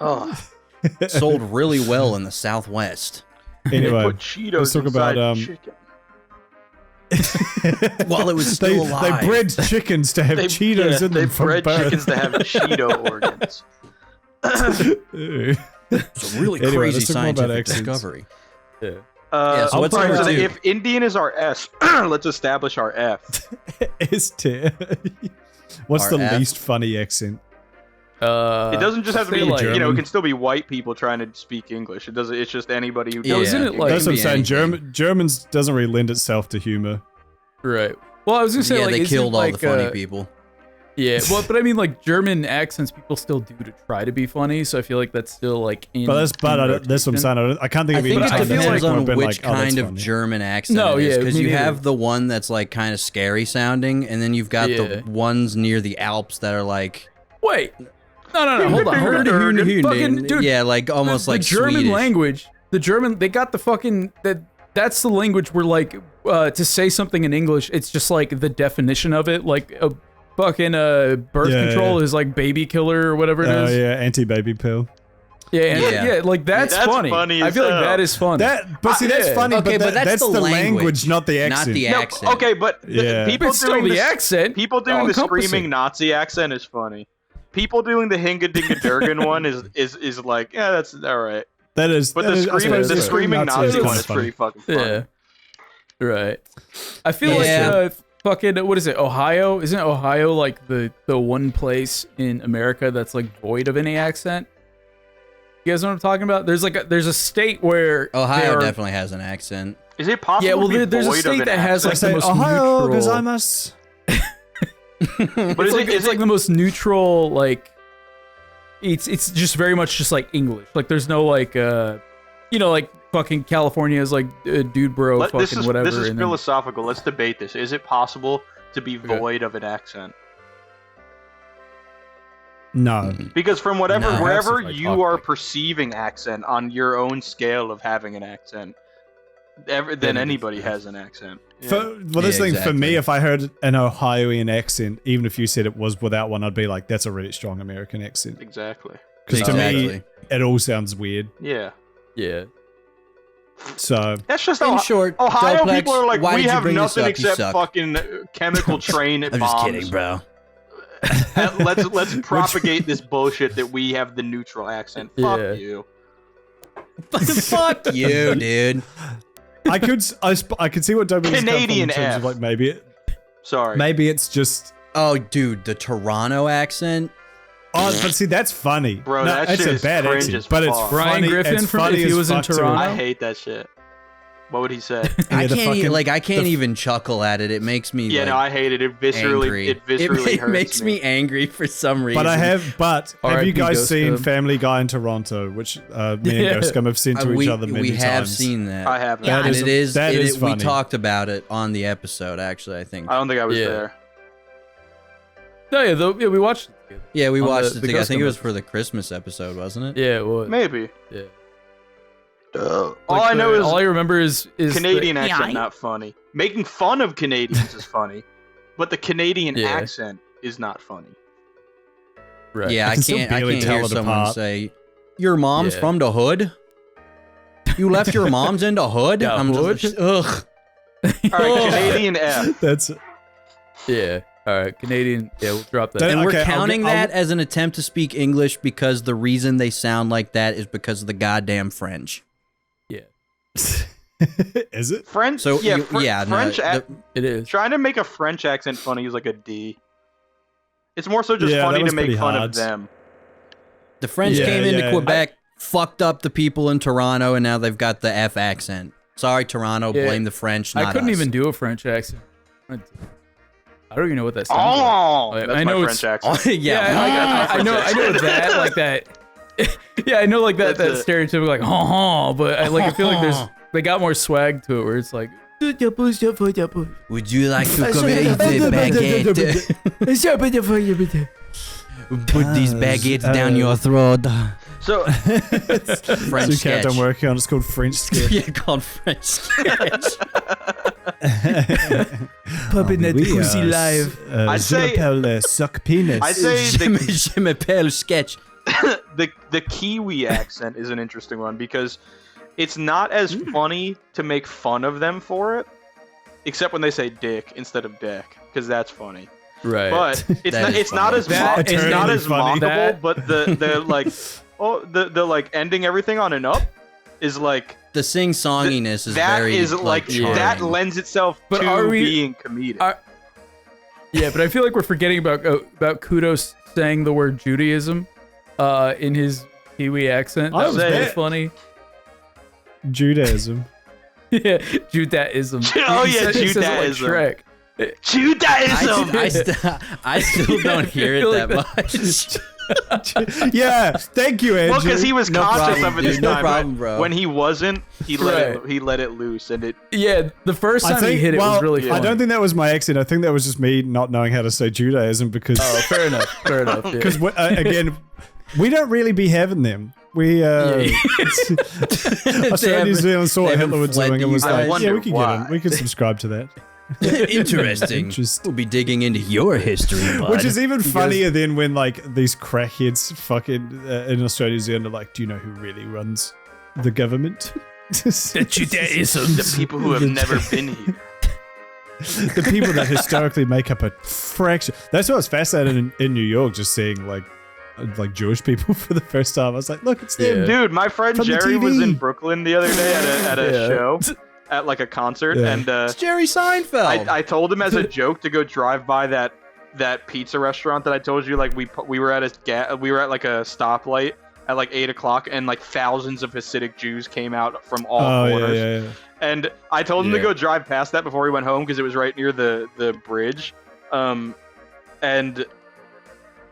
Oh, Sold really well in the Southwest. Anyway, put Cheetos let's talk about inside chicken. While it was still alive. They bred chickens to have Cheetos in them They from bred birth. chickens to have Cheeto organs. Ew. It's a really Anyway, crazy let's talk more about scientific accents. discovery. Yeah. Yeah, so what's alright, number so two? if Indian is our S, let's establish our F. S tier. What's the RF? least funny accent? It doesn't just have to say be, like- you know, it German. can still be white people trying to speak English. It doesn't. It's just anybody who. Yeah. does Isn't it like- That's what I'm be saying. anything. Germans doesn't really lend itself to humor. Right. Well, I was gonna say Yeah, like they isn't killed all like, the funny people. Yeah. Well, but I mean like German accents people still do to try to be funny, so I feel like that's still like in. But in that's what I'm saying. I can't think I of think any it time I feel that's depends like- where I've on been which like, oh, that's kind of funny. German accent No, it is. yeah, Because me you neither. have the one that's like kind of scary sounding, and then you've got Yeah. the ones near the Alps that are like Wait. No. Hold on. Fucking dude. yeah, like almost the like German Swedish. language. The German. They got the fucking that's the language where like to say something in English, it's just like the definition of it, like a fucking birth Yeah, control is like baby killer or whatever it Oh is. yeah, anti-baby pill. Yeah, like that's, That's funny. funny I as feel like hell. that is funny. But see, that's yeah. funny. Okay, but, but that's the the language, language, not the not accent. the No, accent. okay, but Yeah. people It's still doing the this, accent. people doing all the encompassing. screaming Nazi accent is funny. People doing the Hinga Dinga Durgan one is like, yeah, that's all right. That is. But that the is- I screaming suppose Nazi kinda one is funny. pretty fucking funny. Yeah. Right. I feel Yeah. like fucking what is it? Ohio? Isn't Ohio like the one place in America that's like void of any accent? You guys know what I'm talking about? There's a state where Ohio they are- definitely has an accent. Is it possible? Yeah, well, to be there's a void of state an that has, I like, accent? the say most Ohio neutral- gozaimasu. But is it's it like the most neutral, like it's just very much just like English. Like there's no like like fucking California is like dude bro fucking this is whatever. this is and then- philosophical. Let's debate this. Is it possible to be Okay. void of an accent? No. Because from whatever No. wherever If I you talk are like- perceiving accent on your own scale of having an accent, then anybody has an accent. Yeah. This thing for me, exactly. if I heard an Ohioan accent, even if you said it was without one, I'd be like, "That's a really strong American accent." Exactly. Because to me, Exactly. it all sounds weird. Yeah. Yeah. So That's just In short, Ohio Doplex, people are like, why we did you have bring this nothing up? You except suck. fucking chemical train I'm bombs. just kidding, bro. let's propagate this bullshit that we have the neutral accent. Fuck Yeah. you. Fuck you, dude. I could see what Dobie Canadian in terms of F. like Sorry. maybe it's just. Oh, dude, the Toronto accent. Oh, but see, that's funny. Bro, no, that it's shit a is bad cringe accent, as but it's fuck. Brian funny. Griffin it's from funny If He as Was in fuck to Toronto? I hate that shit. What would he say? I the can't fucking- I can't even chuckle at it. It makes me Yeah, like, no, I hate it. It viscerally, angry. it viscerally it hurts makes me angry for some reason. But have R.I.P. you guys Ghost seen Gum. Family Guy in Toronto, which me and Yeah. Ghost Gum have seen to each other many we times? have seen that. I have. That and is- that is we funny. talked about it on the episode. Actually, I think. I don't think I was Yeah. there. No, yeah, we watched it together. Yeah, we on watched the it together. I Ghost think it Gum was for the Christmas episode, wasn't it? Yeah, it was. Maybe. Yeah. All Like, I know is all I remember is Canadian the, accent not funny. Making fun of Canadians is funny, but the Canadian Yeah. accent is not funny. right. Yeah, I can still can't. I barely can't tell hear it someone apart. say, "Your mom's Yeah. from the hood." You left your mom's in the hood. The I'm hood? just ugh. All right, Canadian F. That's Yeah. All right, Canadian. Yeah, we'll drop that. That- And Okay, we're I'll counting get- I'll- that as an attempt to speak English because the reason they sound like that is because of the goddamn French. yeah, is it? French. So yeah, no, French. it is. Trying to make a French accent funny is like a D. It's more so just Yeah, that funny was to make pretty fun hard. of them. the French Yeah, came into yeah. Quebec, fucked up the people in Toronto, and now they've got the F accent. Sorry, Toronto. Yeah. Blame the French. Not I couldn't us. even do a French accent. I don't even know what that sounds Oh, like. that's I my know French it's- accent. yeah. I know that like that. Yeah, I know like that That's it. stereotypical like but I feel like they got more swag to it where it's like Would you like to come eat the baguette? Put these baguettes down your throat. So French Two sketch. cat I'm working on. It's called French sketch. Yeah, called French sketch. Puppet Net Oui, Pussy Live. I'd say- je m'appelle suck penis. I'd say Je m'appelle sketch. the Kiwi accent is an interesting one because it's not as funny to make fun of them for it, except when they say dick instead of deck, because that's funny. Right. But it's That not, is it's not funny. as That it's is not really as funny. mockable. That- But the like the like ending everything on an up is like The sing-songiness is that very is like charming. that lends itself But to are we- being comedic. Yeah, but I feel like we're forgetting about Kudos saying the word Judaism in his Kiwi accent. I That was was very there. funny. Judaism. Yeah, Judaism. Oh, He yeah, says it like Judaism. Shrek. Judaism. I still don't hear it feel that like much. Yeah, thank you, Andrew. Well, because he was No conscious problem, of it this dude, no time. problem, but bro. When he wasn't, he let Right. it loose, and it. Yeah, the first time he hit it was really funny. I don't think that was my accent. I think that was just me not knowing how to say Judaism because, Oh, fair enough. Fair enough. Yeah. because again, we don't really be having them. We Australia, New Zealand saw what they haven't Hitler was fled doing the and was US. like, wonder yeah, we can get why. in. We can subscribe to that. Interesting. Interest. We'll be digging into your history, bud. Which is even funnier than when like these crackheads fucking in Australia, New Zealand are like, do you know who really runs the government? The people who have never been here. The people that historically make up a fraction. That's what I was fascinated in New York, just seeing like Jewish people for the first time. I was like, look, it's them. Yeah. Dude, my friend From the Jerry was TV. in Brooklyn the other day at a Yeah. show, at like a concert, Yeah. and It's Jerry Seinfeld. I told him as a joke to go drive by that pizza restaurant that I told you. Like we were at like a stoplight at like 8 o'clock, and like thousands of Hasidic Jews came out from all Oh, corners. yeah. And I told him to Yeah. go drive past that before he went home because it was right near the bridge. And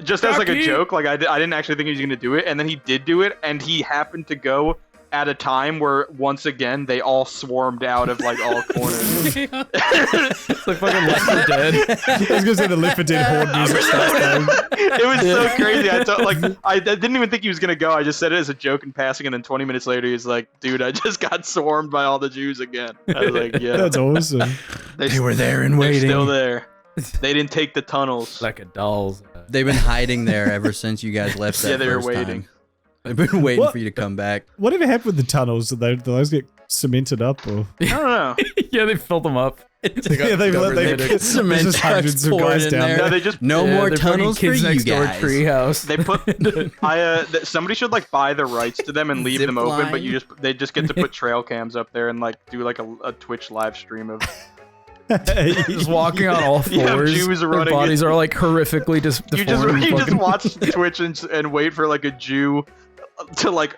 just as like a Ducky. joke, like I didn't actually think he was gonna do it, and then he did do it, and he happened to go at a time where once again they all swarmed out of like all corners. It's like fucking Left 4 Dead. I was gonna say the Left 4 Dead horde music starts playing. It was so crazy. I didn't even think he was gonna go. I just said it as a joke in passing, and then 20 minutes later he's like, "Dude, I just got swarmed by all the Jews again." I was like, "Yeah, That's awesome. they were there and they're still there. They didn't take the tunnels." Like a doll's. They've been hiding there ever since you guys left that Yeah, they were first waiting. time. They've been waiting What? for you to come back. Whatever happened with the tunnels? Did those get cemented up or? I don't know. Yeah, they filled them up. Yeah, they Cement there's just hundreds of trucks guys pouring down in there. No, they just No Yeah, more they're fucking tunnels for kids you next door guys. treehouse. They put somebody should like buy the rights to them and leave Zip them open, but line. they just get to put trail cams up there and like do like a Twitch live stream of Just walking on all You have fours. Jews Their running bodies in- are like horrifically just you deformed. just fucking- watch Twitch and wait for like a Jew to like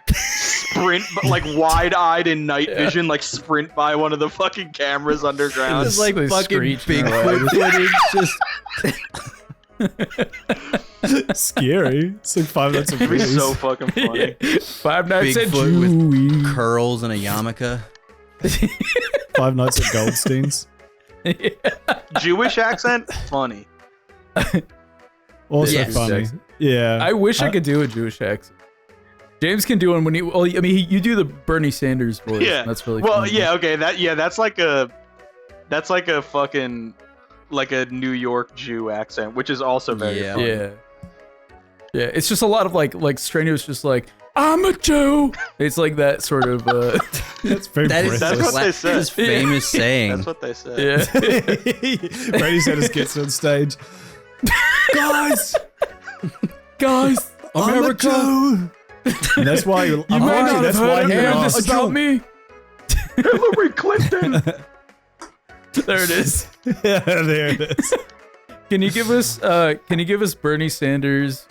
sprint, like wide-eyed in night vision, like sprint by one of the fucking cameras underground. It's like They fucking screech and Bigfoot footage. Just Scary. It's like 5 Nights at It'd be Freddy's. so fucking funny. Five Nights at Bigfoot with Jewy. curls and a yarmulke. 5 Nights at Goldstein's. Jewish accent, funny. Also Yes. funny. Yeah. I wish I could do a Jewish accent. James can do one when he. Well, I mean, you do the Bernie Sanders voice. Yeah, That's really well. funny. Yeah, okay. That's like a fucking like a New York Jew accent, which is also very Yeah. funny. Yeah. Yeah. It's just a lot of like Straino's just like, I'm a Jew. It's like that sort of. That's very That is That's British. what they said. his famous saying. That's what they said. Yeah. Brady Sanders gets on stage. Guys, America. And that's why you You may not that's have why heard he of asked. this about me. Hillary Clinton. There it is. Yeah, there it is. Can you give us Bernie Sanders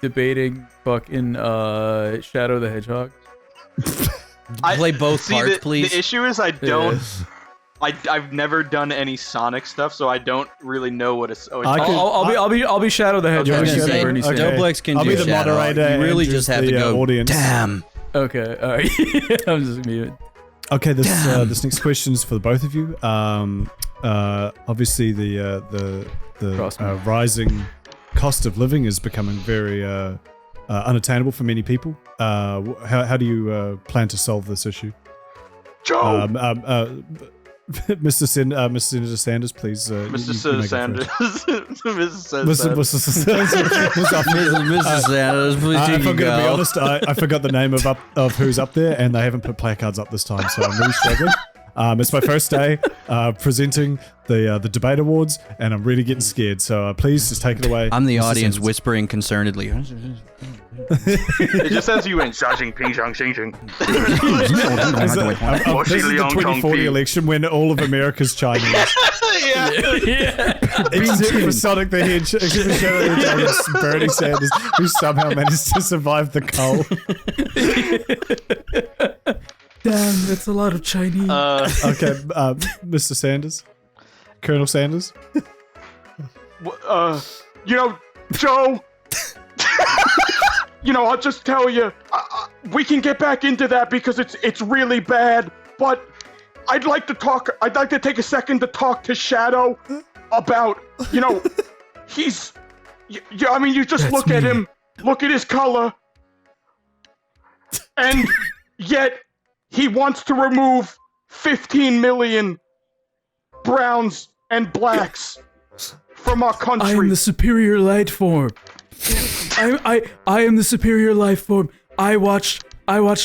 debating fucking Shadow the Hedgehog? Play both See, parts, the please. issue is I don't. I've never done any Sonic stuff, so I don't really know what it's. Oh, I could- I'll be Shadow the Hedgehog. Okay. You Shadow? be Bernie Okay. Sanders. Doblex can I'll do be the Shadow. moderator. You really and just have to the, go. audience. Damn. Okay, all right. I'm just muted. Okay, this next question is for the both of you. Obviously the rising cost of living is becoming very unattainable for many people. How do you plan to solve this issue? Joe. Mr. Senator Sanders, please. Mr. you Sanders. Mrs. Mr. Sanders. Mrs. Sanders, please If take I'm your going to be go. honest, I forgot the name of who's up there, and they haven't put placards up this time, so I'm really struggling. It's my first day presenting the debate awards, and I'm really getting scared. So please just take it away. I'm the Mr. audience Sanders. whispering concernedly. It just says you in Shang Ping Shang Xing Xing. This is the 2040 election when all of America's Chinese. Yeah. Except for Sonic the Hedgehog, except for Shadow the Hedgehog, it's Bernie Sanders, who somehow managed to survive the cold. Damn, that's a lot of Chinese. Okay, Mr. Sanders, Colonel Sanders. Joe. I'll just tell you, we can get back into that because it's really bad. But I'd like to take a second to talk to Shadow about, he's. You just look at him, look at his color, and yet he wants to remove 15 million browns and blacks from our country. I am the superior life form. I am the superior life form. I watched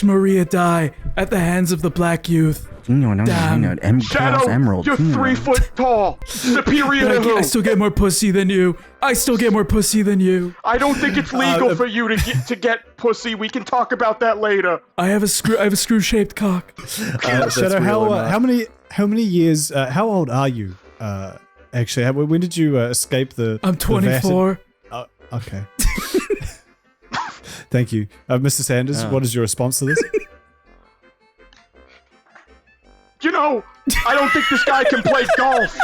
Maria die at the hands of the black youth. Damn. Shadow, you're 3 foot tall. Superior to who? I still get more pussy than you. I don't think it's legal for you to get pussy. We can talk about that later. I have a screw shaped cock. Shadow, how many years? How old are you? Actually, when did you escape the? I'm 24. Okay. Thank you, Mr. Sanders. What is your response to this? I don't think this guy can play golf.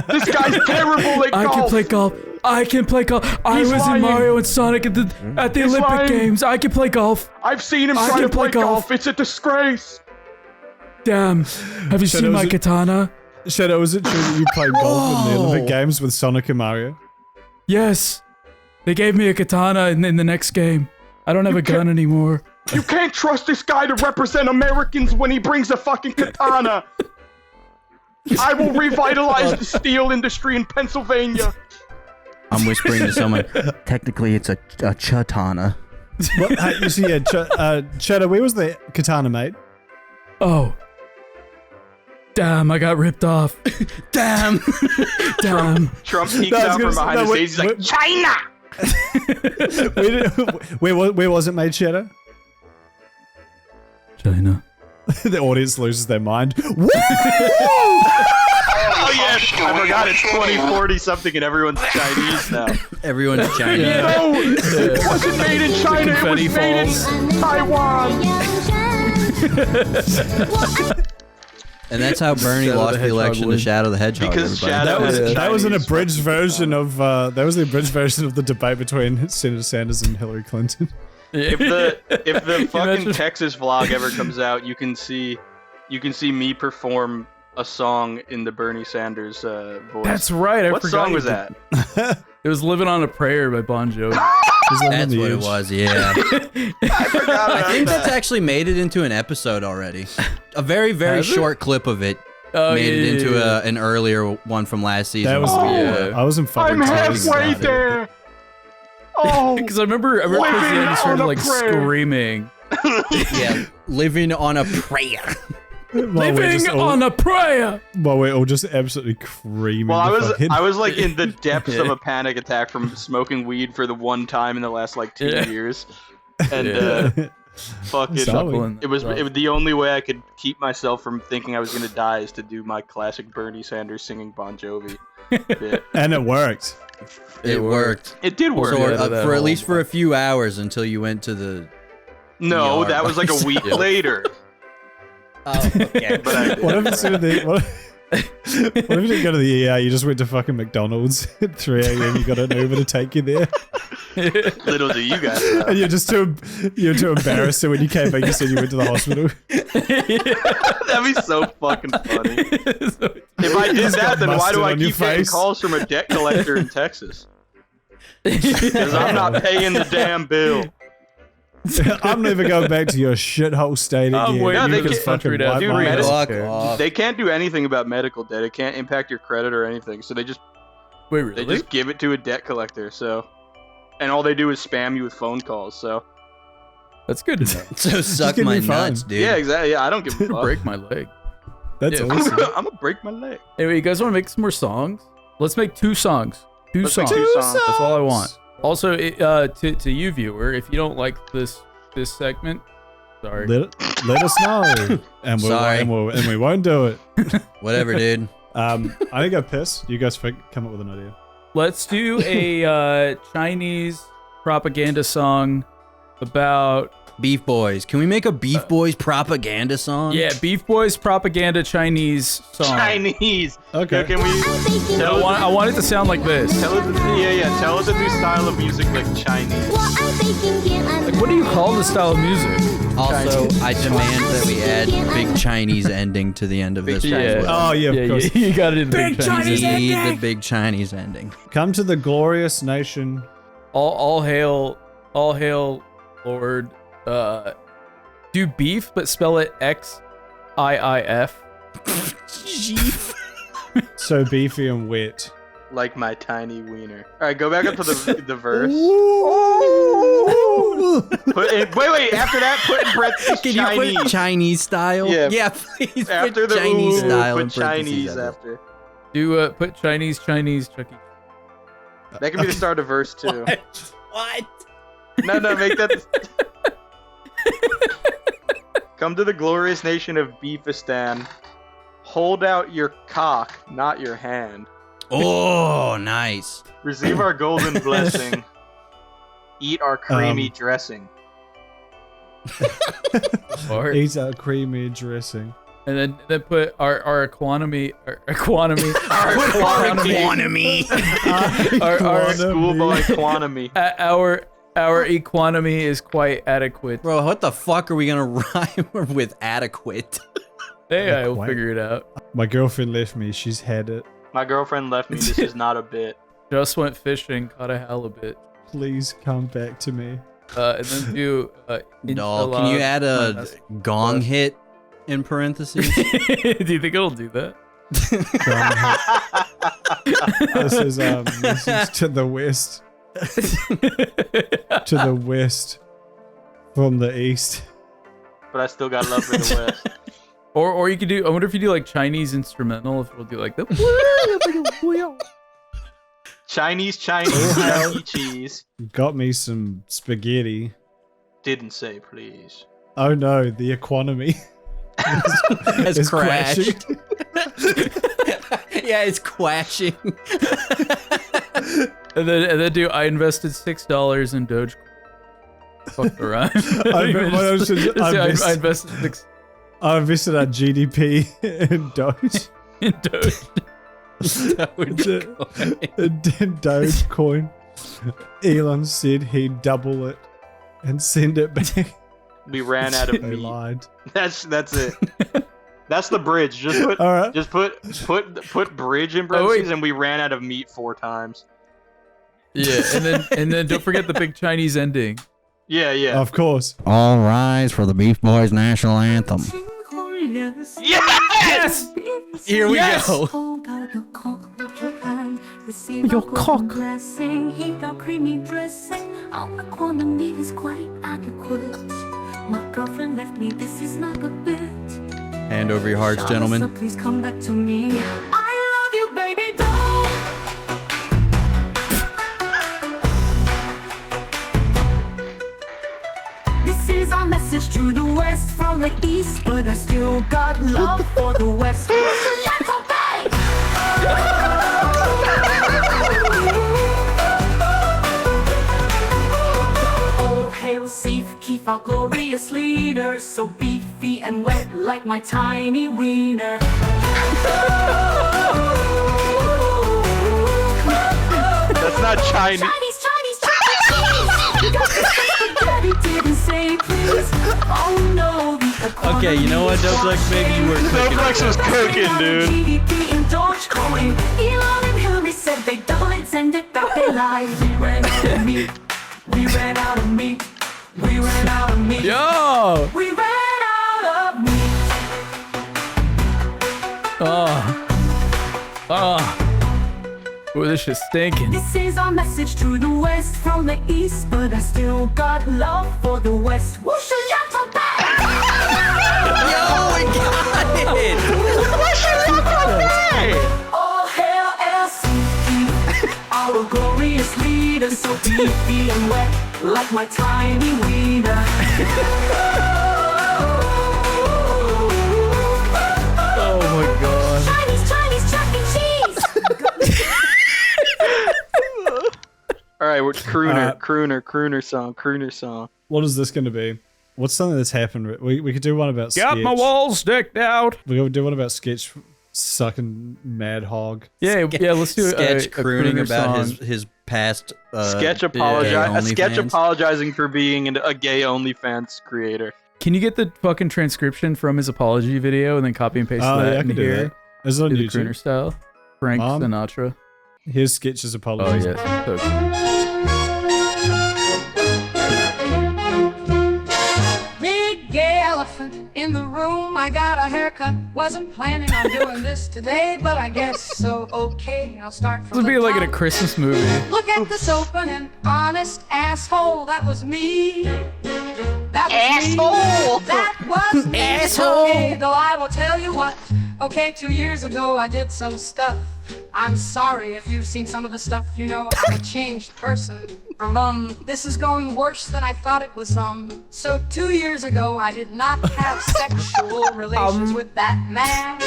This guy's terrible at golf. I can play golf. I He's was lying. in Mario and Sonic at the He's Olympic lying. Games. I can play golf. I've seen him I try to can play play golf. golf. It's a disgrace. Damn. Have you Shadow, seen my is it- katana? Shadow, is it true that you played golf in the Olympic Games with Sonic and Mario? Yes. They gave me a katana in the next game. I don't have a gun anymore. You can't trust this guy to represent Americans when he brings a fucking katana. I will revitalize the steel industry in Pennsylvania. I'm whispering to someone. Technically, it's a chatana. What? You see, Shadow, where was the katana, mate? Oh. Damn, I got ripped off. Damn. Damn. Trump peeks No, I was out gonna from say- behind no, the wait, stage. He's like, wait. China! Where was it made, Shadow? China. The audience loses their mind. Oh, yeah, I forgot it's 2040 something and everyone's Chinese now. Everyone's Chinese. No, it wasn't made in China. It was made in Taiwan. And that's how Bernie Shadow lost the the election to Hedgehog Shadow the Hedgehog. Because everybody. Shadow That was an Chinese abridged fucking version of that was the abridged version of the debate between Senator Sanders and Hillary Clinton. If the fucking Imagine- Texas vlog ever comes out, you can see me perform a song in the Bernie Sanders voice. That's right. I What forgot song you was did- that? It was "Living on a Prayer" by Bon Jovi. That's what it was, yeah. I forgot I about think that's that. actually made it into an episode already. A very, very Has it? short clip of it Oh, made it yeah, into yeah. an earlier one from last season. That was yeah. I was in fucking I'm tears halfway about it. there. Oh, Because I remember towards the end he started like screaming. Yeah, living on a prayer. While we're just all- a prayer. while we're all just absolutely creaming. well, the fucking- I was like in the depths of a panic attack from smoking weed for the one time in the last like 2 Yeah. years, and fucking. Solid. It was the only way I could keep myself from thinking I was gonna die is to do my classic Bernie Sanders singing Bon Jovi bit. and it worked. It worked. It did work. So Yeah, that for at whole- least for a few hours until you went to the. No, ER. that was like a week later. Oh, okay. But I did. What if instead of the what if you didn't go to the ER, you just went to fucking McDonald's at 3 a.m. You got an Uber to take you there, Little do you guys know. and you're too embarrassed. So when you came back, you said you went to the hospital. That'd be so fucking funny. If I did that, then why do mustard I on your keep getting face. calls from a debt collector in Texas? Because I'm not paying the damn bill. I'm never going back to your shithole state I'm again. waiting No, You they can can't- fucking Dude, wipe dude, my medicine- ass. Fuck off. They can't do anything about medical debt. It can't impact your credit or anything. So they just Wait, they really? just give it to a debt collector. So, and all they do is spam you with phone calls. So That's good to know. So suck give my me fun. nuts, dude. yeah, exactly. Yeah, I don't give a fuck. Break my leg. That's Yeah. awesome. I'm gonna break my leg. Anyway, you guys want to make some more songs? Let's make 2 songs. Two Let's make songs. 2 songs. That's all I want. Also, to you viewer, if you don't like this segment, sorry. Let us know, and Sorry. and we won't do it. Whatever, dude. I think I piss. You guys come up with an idea. Let's do a Chinese propaganda song about Beef Boys. Can we make a Beef Boys propaganda song? BeefBoys propaganda Chinese song. Chinese. Okay. Can we tell it? I want it to sound like this. Tell it. Tell us a new style of music like Chinese. Like, what do you call this style of music? Also, I demand that we add big Chinese ending to the end of this. Yeah. Oh yeah, of course. You got to do the big Chinese. We need the big Chinese ending. Come to the glorious nation. All hail, Lord. Do beef, but spell it XIIF. So beefy and wet. Like my tiny wiener. All right, go back up to the verse. Wait. After that, put in parentheses Can Chinese. you put Chinese style? Yeah. Please. After put the Chinese ooh, style in put Chinese parentheses. after. Do put Chinese Chucky. That can be the start of verse 2. What? No, make that. Come to the glorious nation of Beefistan. Hold out your cock, not your hand. Oh, nice. Receive our golden blessing. Eat our creamy dressing. Or, Eat a creamy dressing. and then put our economy. Our economy. Economy. our Schoolboy economy. our economy is quite adequate. Bro, what the fuck are we gonna rhyme with adequate? Hey, I will Quite. figure it out. My girlfriend left me. She's had it. My girlfriend left me. This is not a bit. Just went fishing, caught a halibut. Please come back to me. And then do. Doll, can you add a gong hit in parentheses? Do you think it'll do that? This is to the west. To the west. From the east. But I still got love for the West. Or you could do. I wonder if you do like Chinese instrumental. If it'll do like the. Chinese, Chuck E. Cheese. Got me some spaghetti. Didn't say please. Oh no, the economy Has is crashed. crashing. Yeah, it's quashing. And then do I invested $6 in Doge. Fuck the rhyme. I invested I invested our GDP in Doge. in Dogecoin. Elon said he'd double it and send it back. We ran out of They meat. lied. That's it. That's the bridge. Just put All right. just put bridge in parentheses, and we ran out of meat 4 times. Yeah, and then don't forget the big Chinese ending. Yeah. Of course. All rise for the BeefBoys national anthem. Yes! Here we go. Your cock. He got creamy dressing. All the quantity is quite adequate. My girlfriend left me. This is not a bit. Hand over your hearts, gentlemen. So please come back to me. I love you, baby. Don't. This is our message to the West from the East, but I still got love for the West. Let's obey. Oh, hail safe, keep our glorious leader, so beefy and wet like my tiny wiener. That's not Chinese. Chinese. Daddy didn't say please. Oh no, the Okay, you know what, Doplex? Maybe you were cooking. Snowflakes was cooking, dude. GDP and Dogecoin. Elon and Hillary said they double it, send it back, they lied. We ran out of meat. We ran out of meat. We ran out of meat. Yo! We ran out of meat. Ooh, this shit's stinking. This is our message to the West from the East, but I still got love for the West. Whoosh all hail LCP, our glorious leader, so beefy and wet like my tiny wiener. Oh my god. Chinese, Chuck E. Cheese. All right, we're crooner song. What is this going to be? What's something that's happened? We could do one about Got Sketch. my walls decked out. We could do one about Sketch sucking Mad Hog. Yeah, let's do Sketch a crooning about song. his past. Sketch gay OnlyFans. apologizing for being a gay OnlyFans creator. Can you get the fucking transcription from his apology video and then copy and paste that Yeah, I in can do here? that. Is it on Do the YouTube? crooner style. Frank Mom? Sinatra. Here's Sketch's Oh apologies. yes. So- Big gay elephant in the room. I got a haircut. Wasn't planning on doing this today, but I guess so. Okay, I'll start This from would the be like in a top. Christmas movie. Look at this open and honest asshole. That was me. That was Asshole. Me. That was me. Asshole. Okay, though I will tell you what. Okay, 2 years ago I did some stuff. I'm sorry if you've seen some of the stuff. You know, I'm a changed person. This is going worse than I thought it was. So 2 years ago I did not have sexual relations with that man.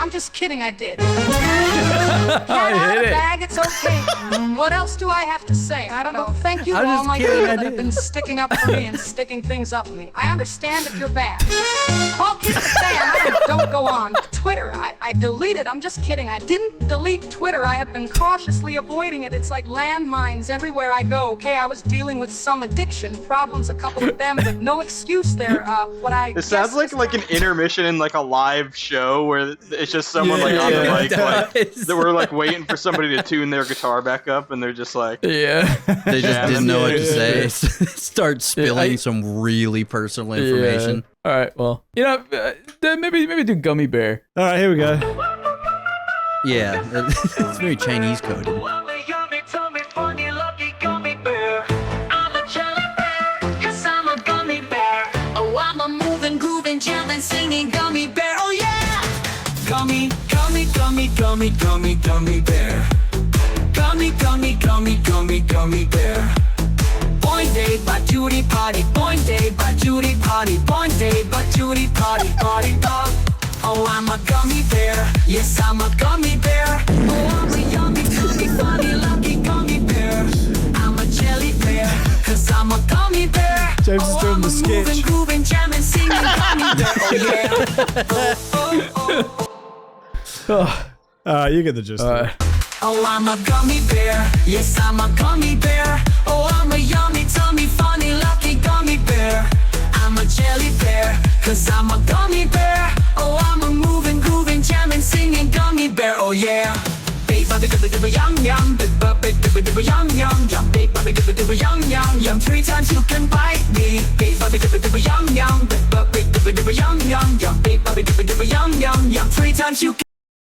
I'm just kidding, I did. Cat out hit of it. bag, it's okay. What else do I have to say? I don't know. Thank you to I'm all just my kidding, people I that have did. been sticking up for me and sticking things up me. I understand if you're bad. All kidding aside, don't go on. Twitter, I deleted. I'm just kidding. I didn't delete Twitter. I have been cautiously avoiding it. It's like landmines everywhere I go. Okay, I was dealing with some addiction problems, a couple of them, but no excuse there. It sounds like an intermission in like a live show where it's just someone like on the Yeah, mic, it like does. they were like waiting for somebody to tune their guitar back up, and they're just like, Yeah. They just Yeah, didn't know what to yeah, say. Start spilling some really personal information. Yeah. All right. Well, you know, maybe do gummy bear. All right, here we go. Yeah, it's very Chinese coded. Singing gummy bear, oh yeah! Gummy bear. Gummy bear. Boing day, but Judy party. Boing day, but Judy party. Boing day, but Judy party. Party dog. Oh, I'm a gummy bear. Yes, I'm a gummy bear. Oh, I'm a yummy, gummy, funny, lucky gummy bear. I'm a jelly bear, cause I'm a gummy bear. James is doing I'm the a sketch. moving, grooving, jamming, singing gummy bear. Oh, yeah. You get the gist. Oh, I'm a gummy bear. Yes, I'm a gummy bear. Oh, I'm a yummy, tummy, funny, lucky gummy bear. I'm a jelly bear, cause I'm a gummy bear. Oh, I'm a moving, grooving, jamming, singing gummy bear. Oh, yeah. Yum, yum, yum, yum, yum, yum, yum, yum. 3 times you can bite me. Yum, yum, yum, yum, yum, yum, yum. 3 times you can